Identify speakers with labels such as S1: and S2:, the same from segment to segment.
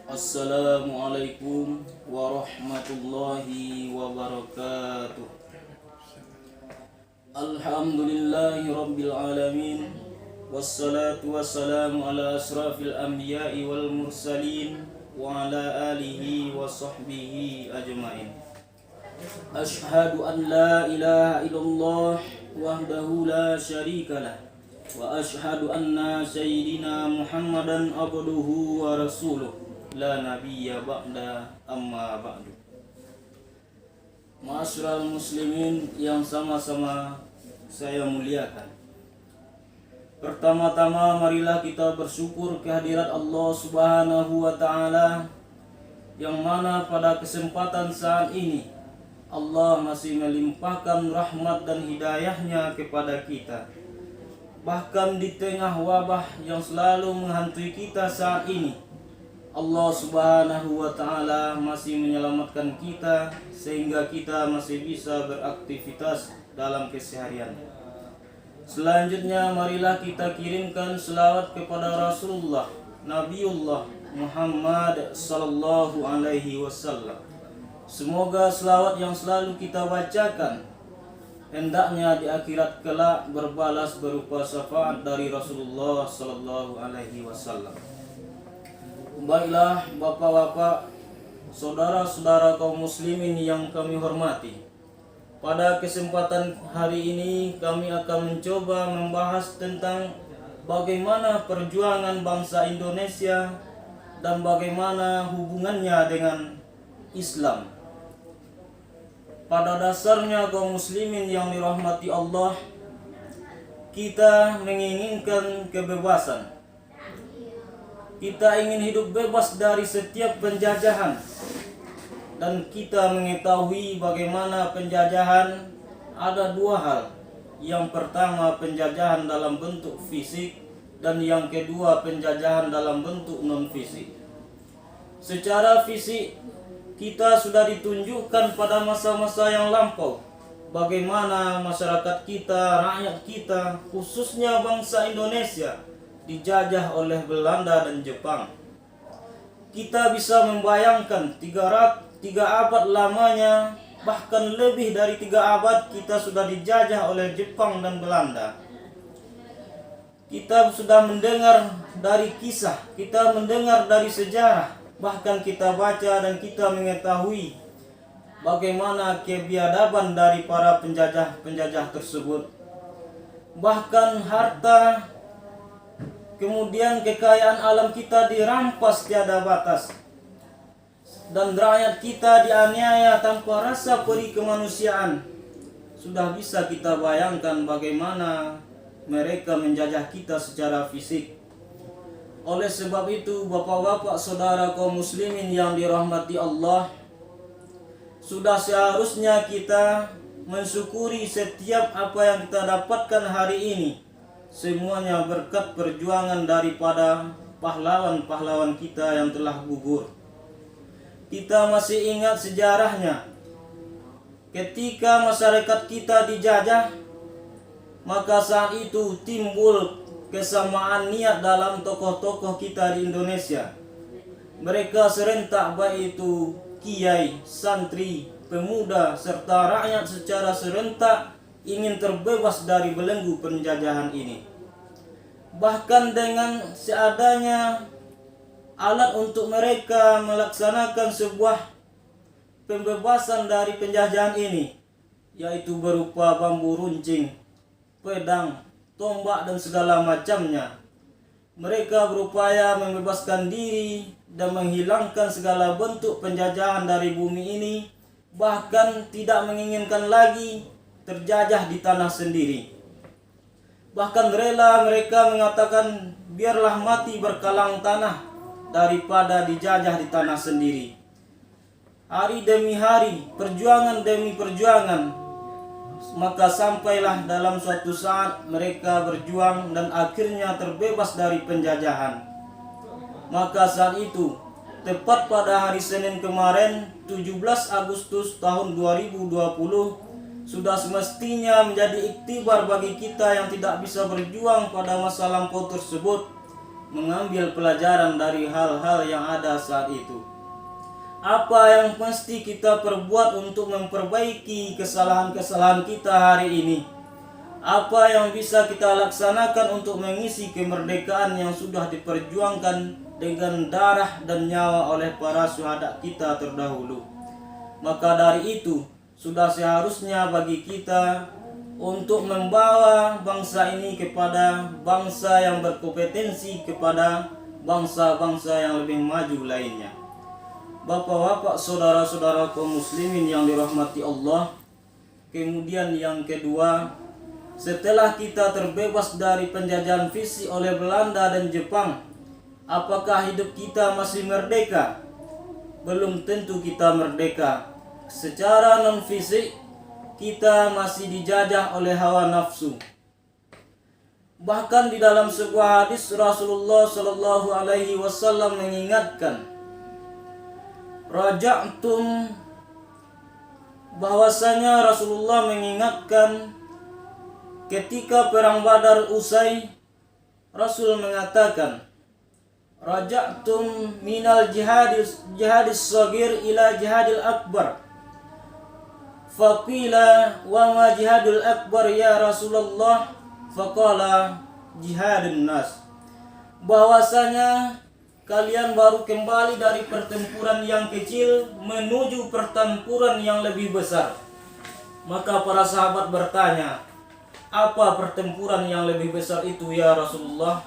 S1: Assalamualaikum warahmatullahi wabarakatuh. Alhamdulillahi rabbil alamin. Wassalatu wassalamu ala asrafil anbiya'i wal mursalin wa ala alihi wa sahbihi ajma'in. Ashhadu an la ilaha illallah wahdahu la syarikalah wa ashhadu anna sayyidina Muhammadan abduhu wa rasuluh la nabiyya ba'da amma ba'du. Ma'asyiral muslimin yang sama-sama saya muliakan. Pertama-tama marilah kita bersyukur kehadirat Allah Subhanahu wa taala yang mana pada kesempatan saat ini Allah masih melimpahkan rahmat dan hidayahnya kepada kita. Bahkan di tengah wabah yang selalu menghantui kita saat ini, Allah Subhanahu wa taala masih menyelamatkan kita sehingga kita masih bisa beraktivitas dalam keseharian. Selanjutnya marilah kita kirimkan selawat kepada Rasulullah Nabiullah Muhammad sallallahu alaihi wasallam. Semoga selawat yang selalu kita bacakan hendaknya di akhirat kelak berbalas berupa syafaat dari Rasulullah sallallahu alaihi wasallam. Baiklah bapak-bapak, saudara-saudara kaum muslimin yang kami hormati. Pada kesempatan hari ini kami akan mencoba membahas tentang bagaimana perjuangan bangsa Indonesia dan bagaimana hubungannya dengan Islam. Pada dasarnya kaum muslimin yang dirahmati Allah, kita menginginkan kebebasan. Kita ingin hidup bebas dari setiap penjajahan. Dan kita mengetahui bagaimana penjajahan ada dua hal. Yang pertama penjajahan dalam bentuk fisik dan yang kedua penjajahan dalam bentuk non-fisik. Secara fisik kita sudah ditunjukkan pada masa-masa yang lampau bagaimana masyarakat kita, rakyat kita, khususnya bangsa Indonesia dijajah oleh Belanda dan Jepang. Kita bisa membayangkan 3 abad lamanya, bahkan lebih dari 3 abad kita sudah dijajah oleh Jepang dan Belanda. Kita sudah mendengar dari kisah, kita mendengar dari sejarah, bahkan kita baca dan kita mengetahui bagaimana kebiadaban dari para penjajah tersebut. Bahkan harta, kemudian kekayaan alam kita dirampas tiada batas. Dan rakyat kita dianiaya tanpa rasa perih kemanusiaan. Sudah bisa kita bayangkan bagaimana mereka menjajah kita secara fisik. Oleh sebab itu, bapak-bapak saudara kaum muslimin yang dirahmati Allah, sudah seharusnya kita mensyukuri setiap apa yang kita dapatkan hari ini. Semuanya berkat perjuangan daripada pahlawan-pahlawan kita yang telah gugur. Kita masih ingat sejarahnya. Ketika masyarakat kita dijajah, maka saat itu timbul kesamaan niat dalam tokoh-tokoh kita di Indonesia. Mereka serentak, baik itu kiai, santri, pemuda, serta rakyat secara serentak ingin terbebas dari belenggu penjajahan ini. Bahkan dengan seadanya alat untuk mereka melaksanakan sebuah pembebasan dari penjajahan ini, yaitu berupa bambu runcing, pedang, tombak dan segala macamnya. Mereka berupaya membebaskan diri dan menghilangkan segala bentuk penjajahan dari bumi ini, bahkan tidak menginginkan lagi terjajah di tanah sendiri. Bahkan rela mereka mengatakan biarlah mati berkalang tanah daripada dijajah di tanah sendiri. Hari demi hari, perjuangan demi perjuangan, maka sampailah dalam suatu saat mereka berjuang dan akhirnya terbebas dari penjajahan. Maka saat itu, tepat pada hari Senin kemarin, 17 Agustus tahun 2020, sudah semestinya menjadi iktibar bagi kita yang tidak bisa berjuang pada masa lampau tersebut, mengambil pelajaran dari hal-hal yang ada saat itu. Apa yang mesti kita perbuat untuk memperbaiki kesalahan-kesalahan kita hari ini? Apa yang bisa kita laksanakan untuk mengisi kemerdekaan yang sudah diperjuangkan dengan darah dan nyawa oleh para syuhada kita terdahulu? Maka dari itu, sudah seharusnya bagi kita untuk membawa bangsa ini kepada bangsa yang berkompetensi, kepada bangsa-bangsa yang lebih maju lainnya. Bapak-bapak, saudara-saudara kaum muslimin yang dirahmati Allah. Kemudian yang kedua, setelah kita terbebas dari penjajahan fisik oleh Belanda dan Jepang, apakah hidup kita masih merdeka? Belum tentu kita merdeka. Secara non-fisik kita masih dijajah oleh hawa nafsu. Bahkan di dalam sebuah hadis Rasulullah Shallallahu Alaihi Wasallam mengingatkan, raja'tum, bahwasanya Rasulullah mengingatkan ketika perang Badar usai, Rasul mengatakan, raja'tum minal jihadis shagir ila jihadil akbar. Faqila wa ma jihadul akbar ya Rasulullah? Faqala jihadun nas. Bahwasanya kalian baru kembali dari pertempuran yang kecil menuju pertempuran yang lebih besar. Maka para sahabat bertanya, apa pertempuran yang lebih besar itu ya Rasulullah?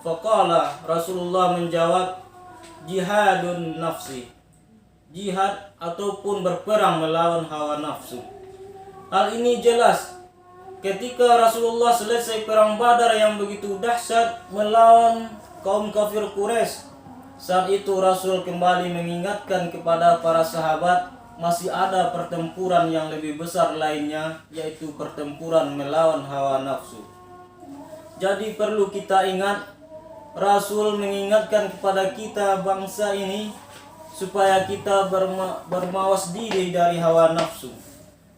S1: Faqala, Rasulullah menjawab, jihadun nafsi. Jihad ataupun berperang melawan hawa nafsu. Hal ini jelas ketika Rasulullah selesai perang Badar yang begitu dahsyat melawan kaum kafir Quraisy. Saat itu Rasul kembali mengingatkan kepada para sahabat masih ada pertempuran yang lebih besar lainnya, yaitu pertempuran melawan hawa nafsu. Jadi perlu kita ingat, Rasul mengingatkan kepada kita bangsa ini supaya kita bermawas diri dari hawa nafsu.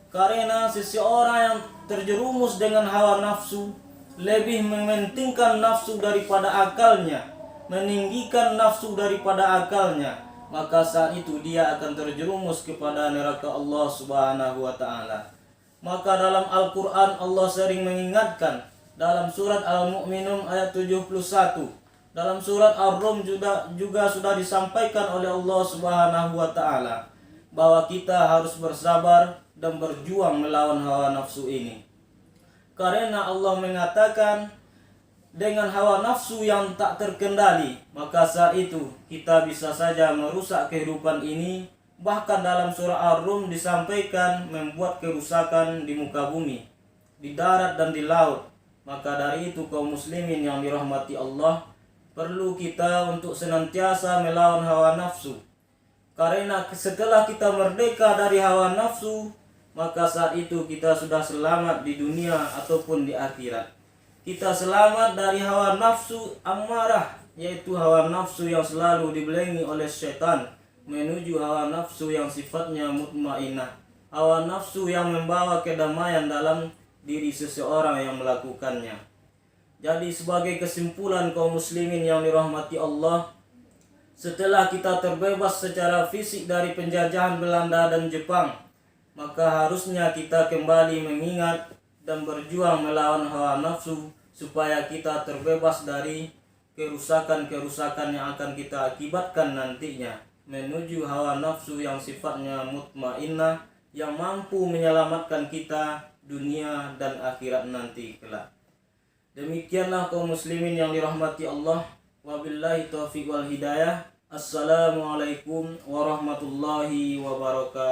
S1: Karena seseorang yang terjerumus dengan hawa nafsu lebih mementingkan nafsu daripada akalnya, meninggikan nafsu daripada akalnya, maka saat itu dia akan terjerumus kepada neraka Allah Subhanahu wa taala. Maka dalam Al-Qur'an Allah sering mengingatkan dalam surat Al-Mu'minun ayat 71. Dalam surat Ar-Rum juga sudah disampaikan oleh Allah Subhanahu wa taala bahwa kita harus bersabar dan berjuang melawan hawa nafsu ini. Karena Allah mengatakan dengan hawa nafsu yang tak terkendali, maka saat itu kita bisa saja merusak kehidupan ini. Bahkan dalam surah Ar-Rum disampaikan membuat kerusakan di muka bumi, di darat dan di laut. Maka dari itu kaum muslimin yang dirahmati Allah, perlu kita untuk senantiasa melawan hawa nafsu. Karena setelah kita merdeka dari hawa nafsu, maka saat itu kita sudah selamat di dunia ataupun di akhirat. Kita selamat dari hawa nafsu ammarah, yaitu hawa nafsu yang selalu dibelengi oleh syaitan, menuju hawa nafsu yang sifatnya mutmainnah, hawa nafsu yang membawa kedamaian dalam diri seseorang yang melakukannya. Jadi sebagai kesimpulan kaum muslimin yang dirahmati Allah, setelah kita terbebas secara fisik dari penjajahan Belanda dan Jepang, maka harusnya kita kembali mengingat dan berjuang melawan hawa nafsu supaya kita terbebas dari kerusakan-kerusakan yang akan kita akibatkan nantinya, menuju hawa nafsu yang sifatnya mutmainnah, yang mampu menyelamatkan kita dunia dan akhirat nanti kelak. Demikianlah kaum muslimin yang dirahmati Allah. Wabillahi taufiq wal hidayah. Assalamualaikum warahmatullahi wabarakatuh.